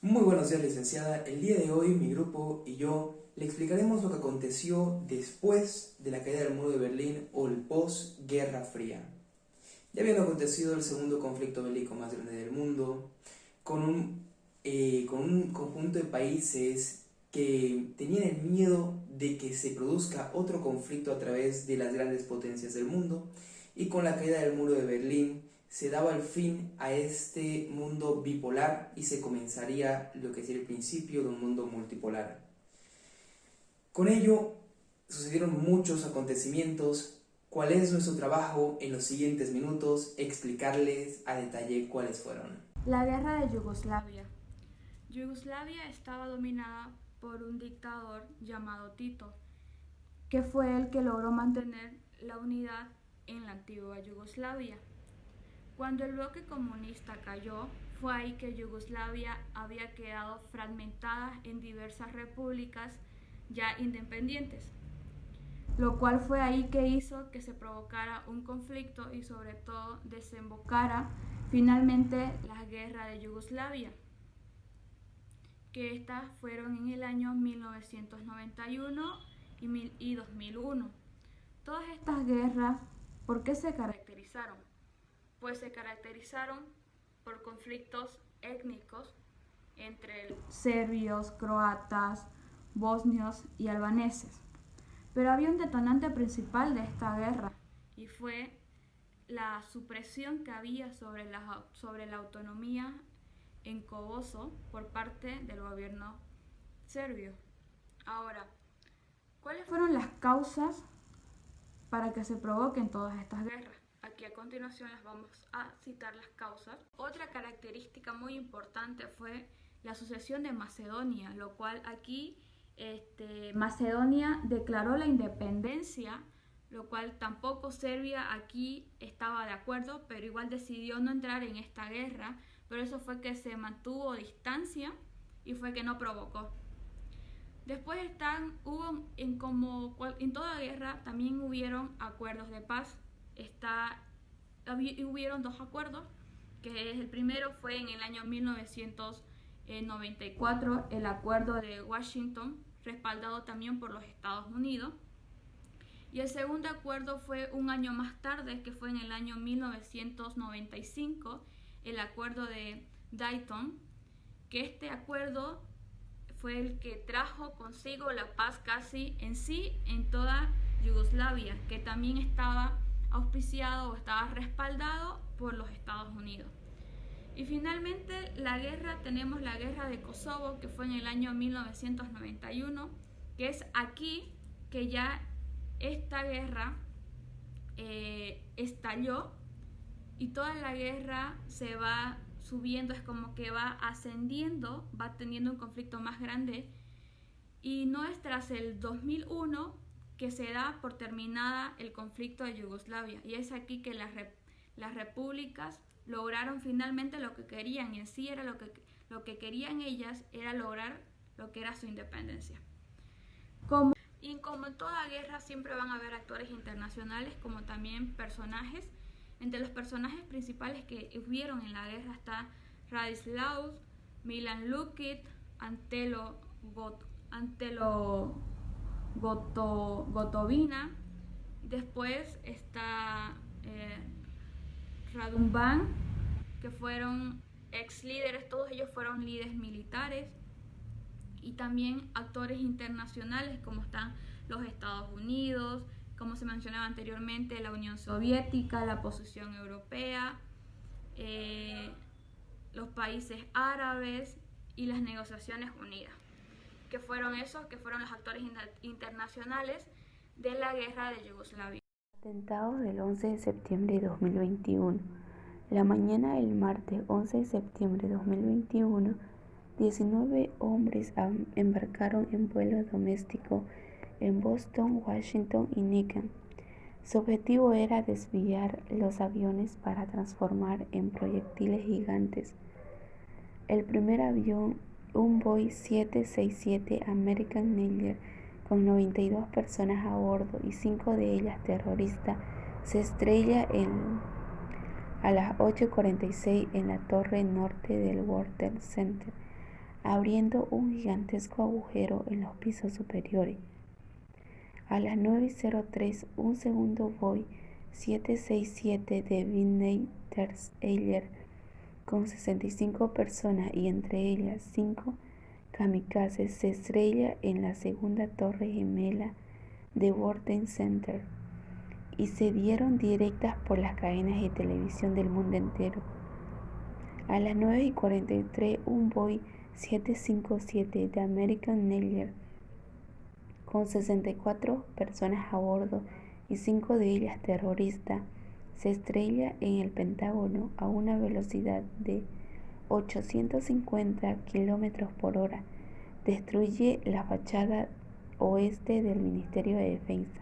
Muy buenos días, licenciada. El día de hoy mi grupo y yo le explicaremos lo que aconteció después de la caída del muro de Berlín o el post-Guerra Fría. Ya había acontecido el segundo conflicto bélico más grande del mundo, con un conjunto de países que tenían el miedo de que se produzca otro conflicto a través de las grandes potencias del mundo, y con la caída del muro de Berlín se daba el fin a este mundo bipolar y se comenzaría lo que sería el principio de un mundo multipolar. Con ello sucedieron muchos acontecimientos. ¿Cuál es nuestro trabajo en los siguientes minutos? Explicarles a detalle cuáles fueron. La guerra de Yugoslavia. Yugoslavia estaba dominada por un dictador llamado Tito, que fue el que logró mantener la unidad en la antigua Yugoslavia. Cuando el bloque comunista cayó, fue ahí que Yugoslavia había quedado fragmentada en diversas repúblicas ya independientes, lo cual fue ahí que hizo que se provocara un conflicto y sobre todo desembocara finalmente la guerra de Yugoslavia, que estas fueron en el año 1991 y 2001. Todas estas guerras, ¿por qué se caracterizaron? Pues se caracterizaron por conflictos étnicos entre serbios, croatas, bosnios y albaneses. Pero había un detonante principal de esta guerra y fue la supresión que había sobre la autonomía en Kosovo por parte del gobierno serbio. Ahora, ¿cuáles fueron las causas para que se provoquen todas estas guerras? Aquí a continuación las vamos a citar las causas. Otra característica muy importante fue la sucesión de Macedonia, lo cual aquí Macedonia declaró la independencia, lo cual tampoco Serbia aquí estaba de acuerdo, pero igual decidió no entrar en esta guerra, pero eso fue que se mantuvo distancia y fue que no provocó. Después hubo en toda guerra también hubieron acuerdos de paz. Hubieron dos acuerdos, que el primero fue en el año 1994, el acuerdo de Washington, respaldado también por los Estados Unidos. Y el segundo acuerdo fue un año más tarde, que fue en el año 1995, el acuerdo de Dayton, que este acuerdo fue el que trajo consigo la paz casi en sí en toda Yugoslavia, que también estaba auspiciado o estaba respaldado por los Estados Unidos. Y finalmente tenemos la guerra de Kosovo, que fue en el año 1991, que es aquí que ya esta guerra estalló y toda la guerra se va subiendo, es como que va ascendiendo, va teniendo un conflicto más grande, y no es tras el 2001 que se da por terminada el conflicto de Yugoslavia, y es aquí que las repúblicas lograron finalmente lo que querían, y en sí era lo que querían ellas era lograr lo que era su independencia. Y como en toda guerra siempre van a haber actores internacionales como también personajes. Entre los personajes principales que hubieron en la guerra está Radislaus, Milan Lukic, Antelo Gotovina. Después está Radumban, que fueron ex líderes, todos ellos fueron líderes militares. Y también actores internacionales como están los Estados Unidos, como se mencionaba anteriormente, la Unión Soviética, la posición europea, los países árabes y las negociaciones unidas, que fueron los actores internacionales de la guerra de Yugoslavia. Atentados del 11 de septiembre de 2021. La mañana del martes 11 de septiembre de 2021, 19 hombres embarcaron en vuelo doméstico en Boston, Washington y Nickham. Su objetivo era desviar los aviones para transformar en proyectiles gigantes. El primer avión, un Boeing 767 American Niger, con 92 personas a bordo y 5 de ellas terroristas, se estrella a las 8:46 en la torre norte del World Trade Center, abriendo un gigantesco agujero en los pisos superiores. A las 9:03, un segundo Boeing 767 de Whitney Terz-Eiler, con 65 personas y entre ellas 5 kamikazes, se estrella en la segunda torre gemela de World Trade Center y se dieron directas por las cadenas de televisión del mundo entero. A las 9:43, un Boeing 757 de American Airlines, con 64 personas a bordo y 5 de ellas terroristas, se estrella en el Pentágono a una velocidad de 850 km/h. Destruye la fachada oeste del Ministerio de Defensa.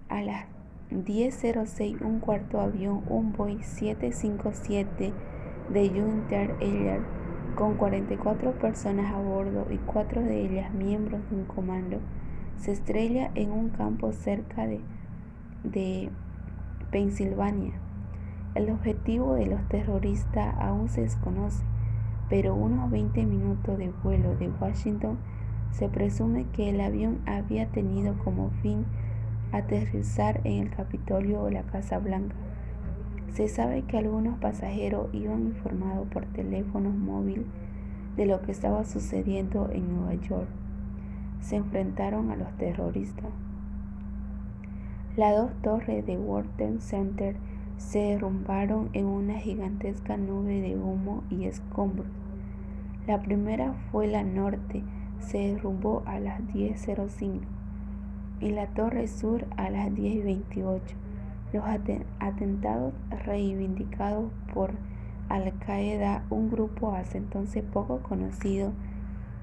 A las 10:06, un cuarto avión, un Boeing 757 de United Airlines, con 44 personas a bordo y 4 de ellas miembros de un comando, se estrella en un campo cerca de Pensilvania. El objetivo de los terroristas aún se desconoce, pero unos 20 minutos de vuelo de Washington se presume que el avión había tenido como fin aterrizar en el Capitolio o la Casa Blanca. Se sabe que algunos pasajeros iban informados por teléfonos móviles de lo que estaba sucediendo en Nueva York. Se enfrentaron a los terroristas. Las 2 torres de World Trade Center se derrumbaron en una gigantesca nube de humo y escombros. La primera fue la norte, se derrumbó a las 10:05 y la torre sur a las 10:28. Los atentados reivindicados por Al-Qaeda, un grupo hasta entonces poco conocido,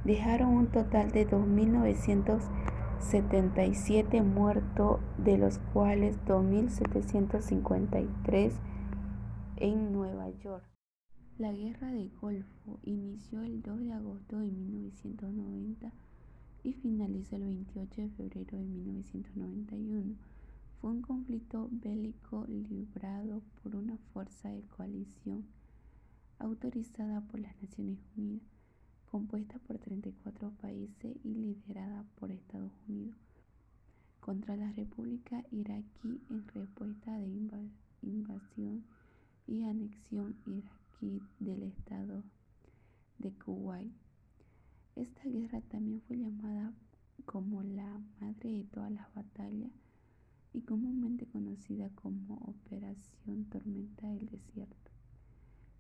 dejaron un total de 2.977 muertos, de los cuales 2.753 en Nueva York. La Guerra del Golfo inició el 2 de agosto de 1990 y finalizó el 28 de febrero de 1991. Fue un conflicto bélico librado por una fuerza de coalición autorizada por las Naciones Unidas, compuesta por 34 países y liderada por Estados Unidos, contra la República Iraquí en respuesta de invasión y anexión iraquí del estado de Kuwait. Esta guerra también fue llamada como la madre de todas las batallas y comúnmente conocida como Operación Tormenta del Desierto.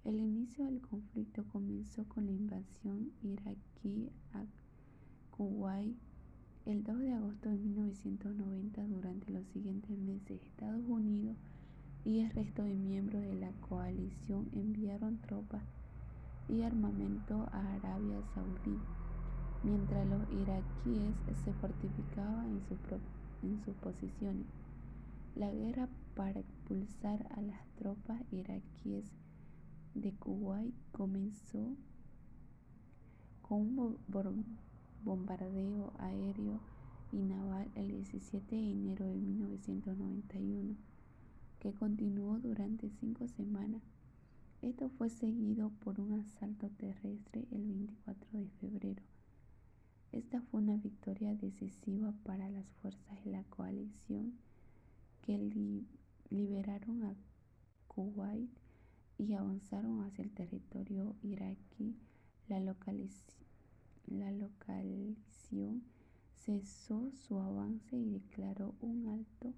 El inicio del conflicto comenzó con la invasión iraquí a Kuwait el 2 de agosto de 1990. Durante los siguientes meses, Estados Unidos y el resto de miembros de la coalición enviaron tropas y armamento a Arabia Saudí, mientras los iraquíes se fortificaban en sus posiciones. La guerra para expulsar a las tropas iraquíes de Kuwait comenzó con un bombardeo aéreo y naval el 17 de enero de 1991, que continuó durante 5 semanas. Esto fue seguido por un asalto terrestre el 24 de febrero. Esta fue una victoria decisiva para las fuerzas de la coalición, que liberaron a Kuwait y avanzaron hacia el territorio iraquí. La coalición cesó su avance y declaró un alto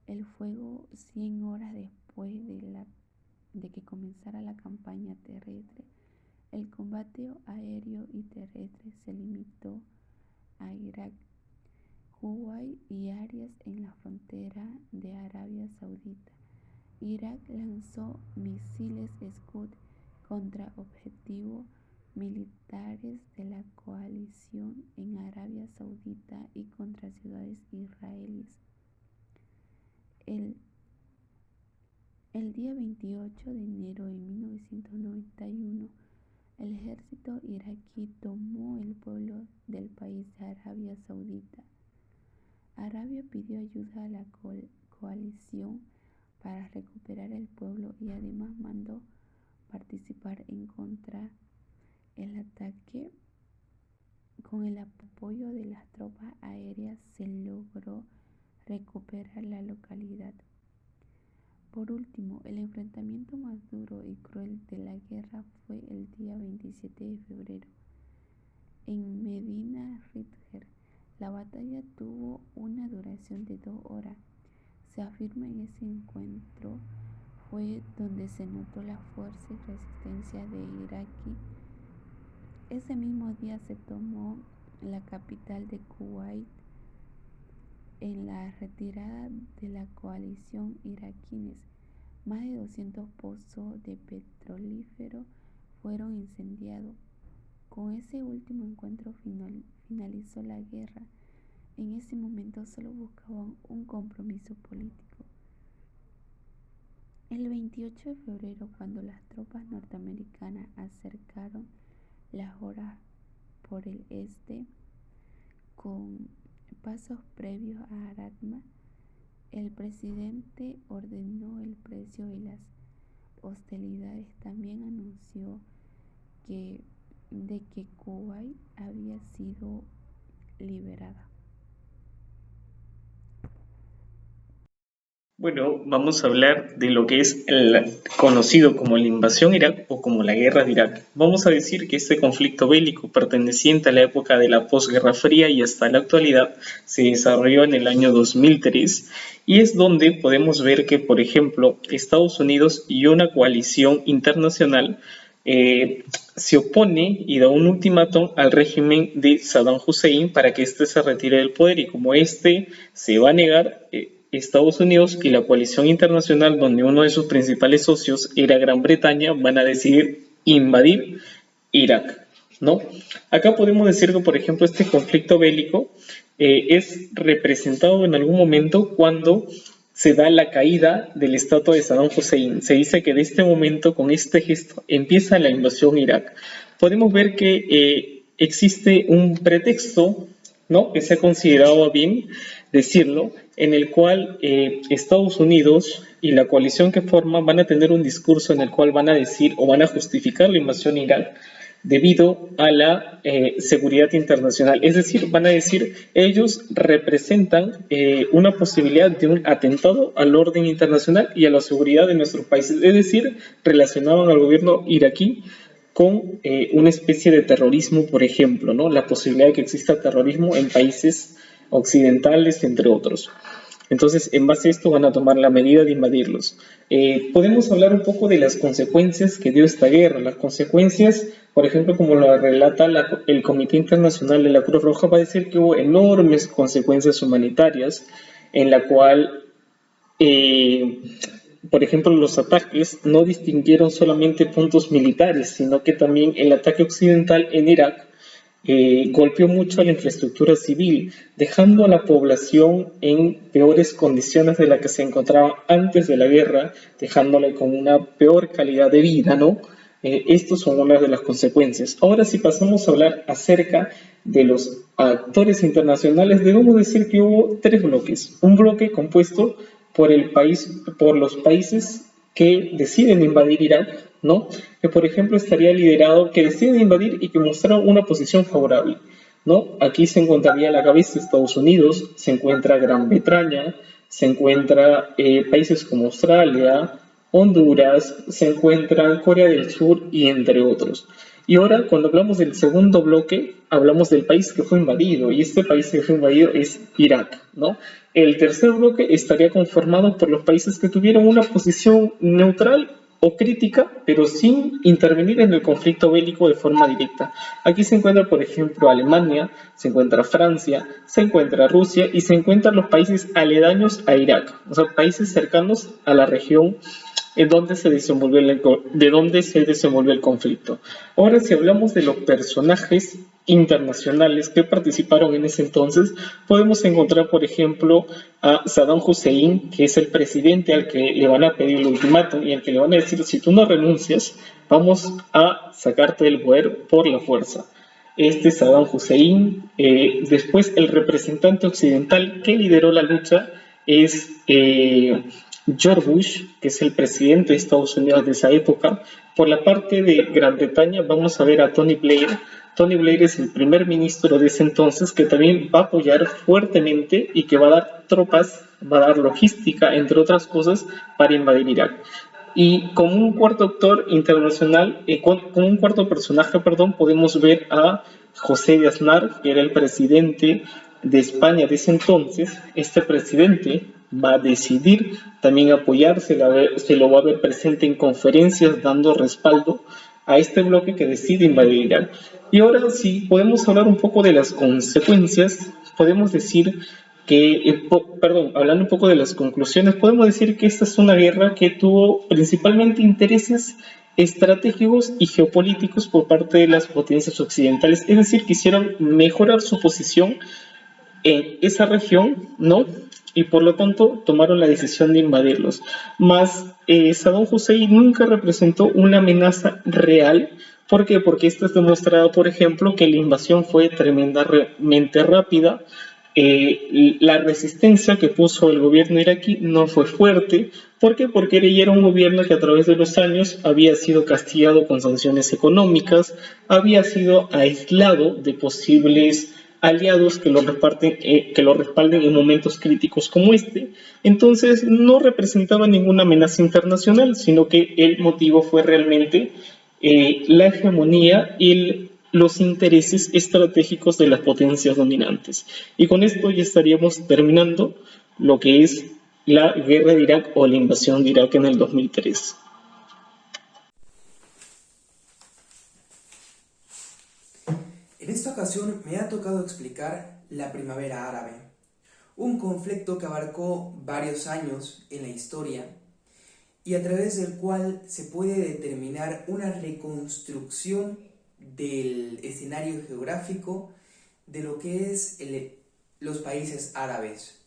el fuego 100 horas después de que comenzara la campaña terrestre. El combate aéreo y terrestre se limitó a Irak, Kuwait y áreas en la frontera de Arabia Saudita. Irak lanzó misiles Scud contra objetivos militares de la coalición en Arabia Saudita y contra ciudades israelíes. El día 28 de enero de 1991, el ejército iraquí tomó el pueblo del país de Arabia Saudita. Arabia pidió ayuda a la coalición para recuperar el pueblo y además mandó participar en el ataque, con el apoyo de las tropas aéreas, se logró recuperar la localidad. Por último, el enfrentamiento más duro y cruel de la guerra fue el día 27 de febrero en Medina Ridger. La batalla tuvo una duración de 2 horas. Se afirma en ese encuentro fue donde se notó la fuerza y resistencia de iraquí. Ese mismo día se tomó la capital de Kuwait. En la retirada de la coalición iraquíes, más de 200 pozos de petrolífero fueron incendiados. Con ese último encuentro finalizó la guerra. En ese momento solo buscaban un compromiso político. El 28 de febrero, cuando las tropas norteamericanas acercaron las horas por el este, con pasos previos a Aratma, el presidente ordenó el precio y las hostilidades. También anunció de que Kuwait había sido liberada. Bueno, vamos a hablar de lo que es conocido como la invasión Irak o como la guerra de Irak. Vamos a decir que este conflicto bélico perteneciente a la época de la posguerra fría y hasta la actualidad se desarrolló en el año 2003 y es donde podemos ver que, por ejemplo, Estados Unidos y una coalición internacional se opone y da un ultimátum al régimen de Saddam Hussein para que éste se retire del poder, y como éste se va a negar, Estados Unidos y la coalición internacional, donde uno de sus principales socios era Gran Bretaña, van a decidir invadir Irak, ¿no? Acá podemos decir que, por ejemplo, este conflicto bélico es representado en algún momento cuando se da la caída de la estatua de Saddam Hussein. Se dice que de este momento, con este gesto, empieza la invasión a Irak. Podemos ver que existe un pretexto, ¿no?, que se ha considerado bien decirlo, en el cual Estados Unidos y la coalición que forman van a tener un discurso en el cual van a decir o van a justificar la invasión a Irak debido a la seguridad internacional. Es decir, van a decir, ellos representan una posibilidad de un atentado al orden internacional y a la seguridad de nuestros países. Es decir, relacionaban al gobierno iraquí con una especie de terrorismo, por ejemplo, ¿no?, la posibilidad de que exista terrorismo en países occidentales, entre otros. Entonces, en base a esto van a tomar la medida de invadirlos. Podemos hablar un poco de las consecuencias que dio esta guerra. Las consecuencias, por ejemplo, como lo relata el Comité Internacional de la Cruz Roja, va a decir que hubo enormes consecuencias humanitarias, en la cual, por ejemplo, los ataques no distinguieron solamente puntos militares, sino que también el ataque occidental en Irak golpeó mucho a la infraestructura civil, dejando a la población en peores condiciones de las que se encontraba antes de la guerra, dejándola con una peor calidad de vida, ¿no? Estas son unas de las consecuencias. Ahora, si pasamos a hablar acerca de los actores internacionales, debemos decir que hubo 3 bloques. Un bloque compuesto por los países que deciden invadir Irak, ¿no?, que por ejemplo estaría liderado, que deciden invadir y que mostraron una posición favorable, ¿no? Aquí se encontraría a la cabeza Estados Unidos, se encuentra Gran Bretaña, se encuentra países como Australia, Honduras, se encuentra Corea del Sur y entre otros. Y ahora, cuando hablamos del segundo bloque, hablamos del país que fue invadido, y este país que fue invadido es Irak, ¿no? El tercer bloque estaría conformado por los países que tuvieron una posición neutral o crítica, pero sin intervenir en el conflicto bélico de forma directa. Aquí se encuentra, por ejemplo, Alemania, se encuentra Francia, se encuentra Rusia y se encuentran los países aledaños a Irak, o sea, países cercanos a la región de donde se desenvolvió el conflicto. Ahora, si hablamos de los personajes internacionales que participaron en ese entonces, podemos encontrar, por ejemplo, a Saddam Hussein, que es el presidente al que le van a pedir el ultimátum y al que le van a decir, si tú no renuncias, vamos a sacarte del poder por la fuerza. Este Saddam Hussein, después el representante occidental que lideró la lucha es George Bush, que es el presidente de Estados Unidos de esa época. Por la parte de Gran Bretaña vamos a ver a Tony Blair. Tony Blair es el primer ministro de ese entonces que también va a apoyar fuertemente y que va a dar tropas, va a dar logística, entre otras cosas, para invadir Irak. Y como un cuarto actor internacional, como un cuarto personaje, perdón, podemos ver a José de Aznar, que era el presidente de España de ese entonces. Este presidente va a decidir también apoyarse, se lo va a ver presente en conferencias dando respaldo a este bloque que decide invadir Irak. Y ahora sí, podemos hablar un poco de las consecuencias, podemos decir hablando un poco de las conclusiones, podemos decir que esta es una guerra que tuvo principalmente intereses estratégicos y geopolíticos por parte de las potencias occidentales, es decir, quisieron mejorar su posición en esa región, ¿no? Y por lo tanto tomaron la decisión de invadirlos. Mas Saddam Hussein nunca representó una amenaza real. ¿Por qué? Porque esto es demostrado, por ejemplo, que la invasión fue tremendamente rápida. La resistencia que puso el gobierno iraquí no fue fuerte. ¿Por qué? Porque era un gobierno que a través de los años había sido castigado con sanciones económicas, había sido aislado de posibles aliados que lo respalden en momentos críticos como este. Entonces no representaba ninguna amenaza internacional, sino que el motivo fue realmente la hegemonía y los intereses estratégicos de las potencias dominantes. Y con esto ya estaríamos terminando lo que es la guerra de Irak o la invasión de Irak en el 2003. En esta ocasión me ha tocado explicar la Primavera Árabe, un conflicto que abarcó varios años en la historia y a través del cual se puede determinar una reconstrucción del escenario geográfico de lo que es los países árabes.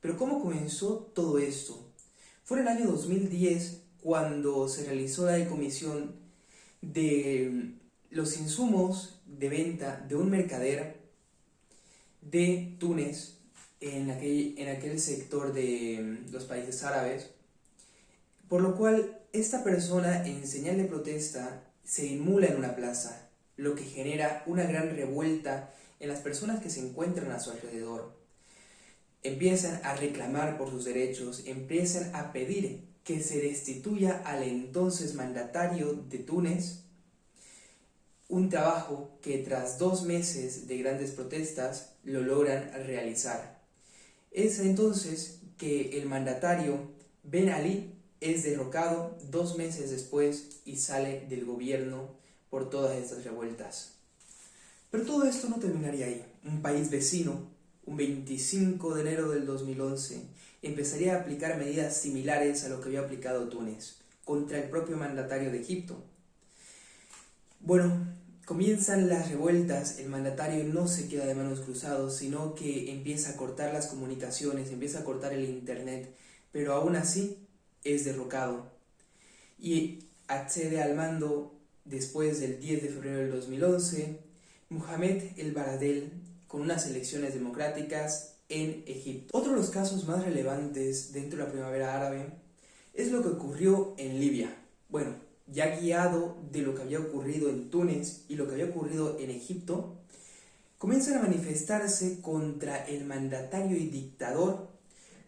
Pero ¿cómo comenzó todo esto? Fue en el año 2010 cuando se realizó la decomisión de los insumos de venta de un mercader de Túnez en aquel sector de los países árabes, por lo cual esta persona en señal de protesta se inmula en una plaza, lo que genera una gran revuelta en las personas que se encuentran a su alrededor. Empiezan a reclamar por sus derechos, empiezan a pedir que se destituya al entonces mandatario de Túnez, un trabajo que tras 2 meses de grandes protestas lo logran realizar. Es entonces que el mandatario Ben Ali es derrocado 2 meses después y sale del gobierno por todas estas revueltas. Pero todo esto no terminaría ahí. Un país vecino, un 25 de enero del 2011, empezaría a aplicar medidas similares a lo que había aplicado Túnez contra el propio mandatario de Egipto. Bueno, comienzan las revueltas, el mandatario no se queda de manos cruzadas, sino que empieza a cortar las comunicaciones, empieza a cortar el internet, pero aún así es derrocado y accede al mando después del 10 de febrero del 2011 Mohamed El Baradel con unas elecciones democráticas en Egipto. Otro de los casos más relevantes dentro de la Primavera Árabe es lo que ocurrió en Libia. Bueno, ya guiado de lo que había ocurrido en Túnez y lo que había ocurrido en Egipto, comienzan a manifestarse contra el mandatario y dictador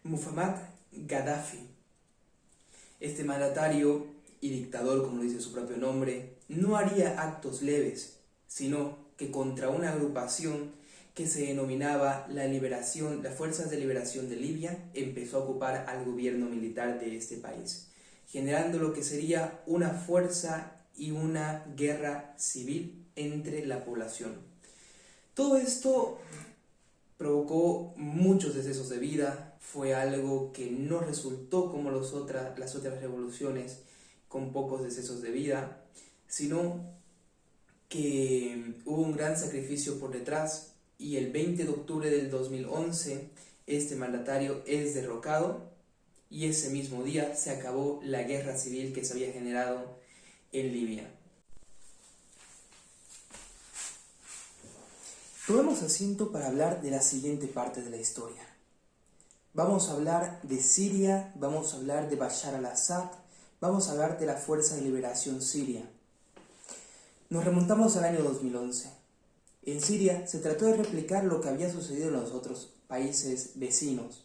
Muammar Gaddafi. Este mandatario y dictador, como lo dice su propio nombre, no haría actos leves, sino que contra una agrupación que se denominaba las Fuerzas de Liberación de Libia, empezó a ocupar al gobierno militar de este país, generando lo que sería una fuerza y una guerra civil entre la población. Todo esto provocó muchos decesos de vida, fue algo que no resultó como las otras revoluciones con pocos decesos de vida, sino que hubo un gran sacrificio por detrás y el 20 de octubre del 2011 este mandatario es derrocado y ese mismo día se acabó la guerra civil que se había generado en Libia. Tomemos asiento para hablar de la siguiente parte de la historia. Vamos a hablar de Siria, vamos a hablar de Bashar al-Assad, vamos a hablar de la Fuerza de Liberación Siria. Nos remontamos al año 2011. En Siria se trató de replicar lo que había sucedido en los otros países vecinos,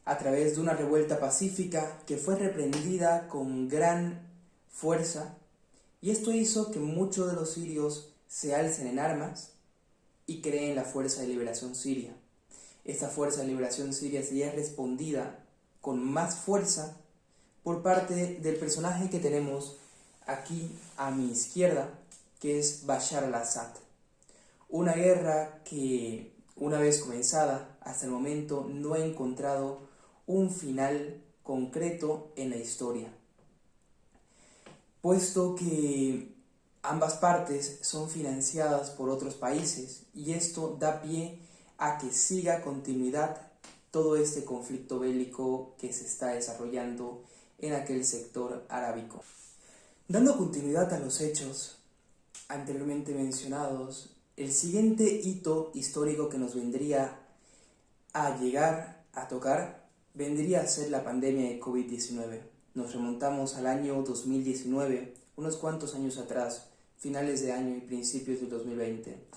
a través de una revuelta pacífica que fue reprendida con gran fuerza, y esto hizo que muchos de los sirios se alcen en armas y creen la Fuerza de Liberación Siria. Esta Fuerza de Liberación Siria sería respondida con más fuerza por parte del personaje que tenemos aquí a mi izquierda, que es Bashar al-Assad. Una guerra que, una vez comenzada, hasta el momento no ha encontrado un final concreto en la historia, puesto que ambas partes son financiadas por otros países y esto da pie a que siga continuidad todo este conflicto bélico que se está desarrollando en aquel sector arábico. Dando continuidad a los hechos anteriormente mencionados, el siguiente hito histórico que nos vendría a llegar a tocar vendría a ser la pandemia de COVID-19. Nos remontamos al año 2019, unos cuantos años atrás, finales de año y principios del 2020.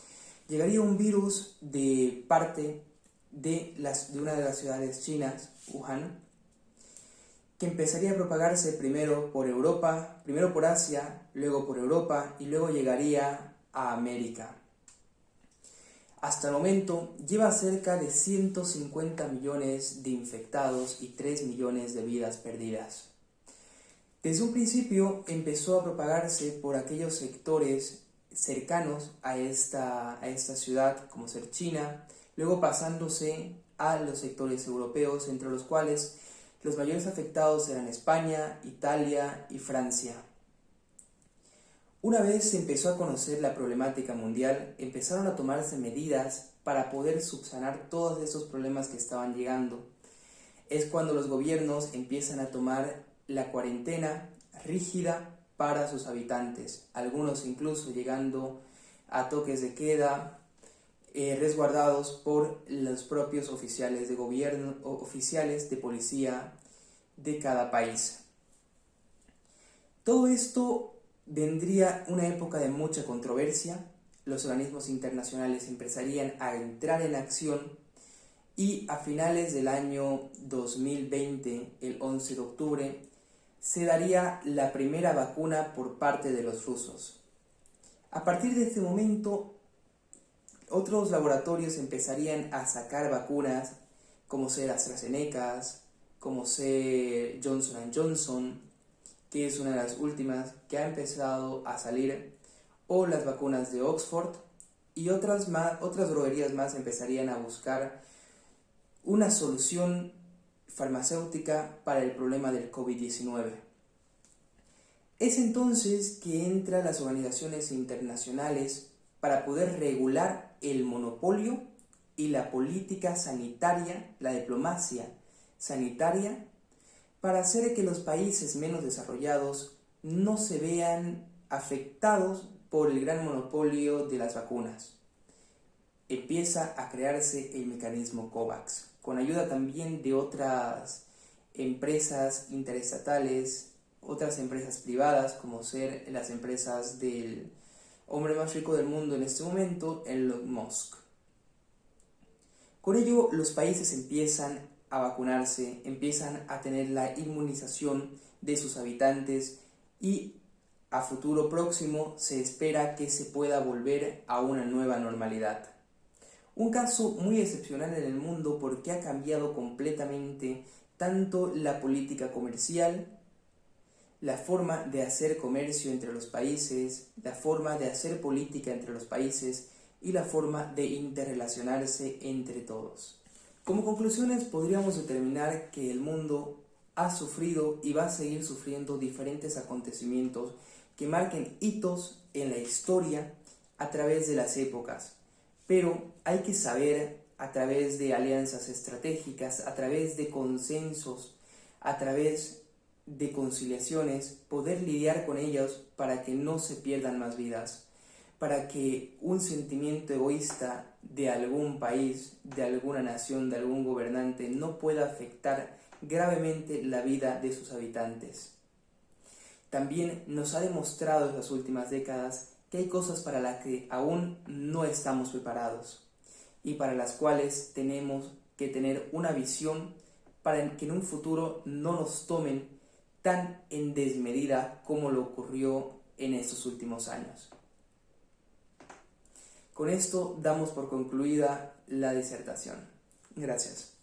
Llegaría un virus de parte de una de las ciudades chinas, Wuhan, que empezaría a propagarse primero por Europa, primero por Asia, luego por Europa y luego llegaría a América. Hasta el momento lleva cerca de 150 millones de infectados y 3 millones de vidas perdidas. Desde un principio empezó a propagarse por aquellos sectores cercanos a esta ciudad, como ser China, luego pasándose a los sectores europeos, entre los cuales los mayores afectados eran España, Italia y Francia. Una vez se empezó a conocer la problemática mundial, empezaron a tomarse medidas para poder subsanar todos esos problemas que estaban llegando. Es cuando los gobiernos empiezan a tomar la cuarentena rígida para sus habitantes, algunos incluso llegando a toques de queda, resguardados por los propios oficiales de gobierno o oficiales de policía de cada país. Todo esto vendría una época de mucha controversia, los organismos internacionales empezarían a entrar en acción y a finales del año 2020, el 11 de octubre, se daría la primera vacuna por parte de los rusos. A partir de este momento, otros laboratorios empezarían a sacar vacunas, como ser AstraZeneca, como ser Johnson & Johnson, que es una de las últimas que ha empezado a salir, o las vacunas de Oxford, y otras droguerías más empezarían a buscar una solución farmacéutica para el problema del COVID-19. Es entonces que entran las organizaciones internacionales para poder regular el monopolio y la política sanitaria, la diplomacia sanitaria, para hacer que los países menos desarrollados no se vean afectados por el gran monopolio de las vacunas. Empieza a crearse el mecanismo COVAX, con ayuda también de otras empresas interestatales, otras empresas privadas, como ser las empresas del hombre más rico del mundo en este momento, Elon Musk. Con ello, los países empiezan a vacunarse, empiezan a tener la inmunización de sus habitantes y a futuro próximo se espera que se pueda volver a una nueva normalidad. Un caso muy excepcional en el mundo porque ha cambiado completamente tanto la política comercial, la forma de hacer comercio entre los países, la forma de hacer política entre los países y la forma de interrelacionarse entre todos. Como conclusiones podríamos determinar que el mundo ha sufrido y va a seguir sufriendo diferentes acontecimientos que marquen hitos en la historia a través de las épocas, pero hay que saber a través de alianzas estratégicas, a través de consensos, a través de conciliaciones, poder lidiar con ellos para que no se pierdan más vidas, para que un sentimiento egoísta de algún país, de alguna nación, de algún gobernante no pueda afectar gravemente la vida de sus habitantes. También nos ha demostrado en las últimas décadas que hay cosas para las que aún no estamos preparados y para las cuales tenemos que tener una visión para que en un futuro no nos tomen tan en desmedida como lo ocurrió en estos últimos años. Con esto damos por concluida la disertación. Gracias.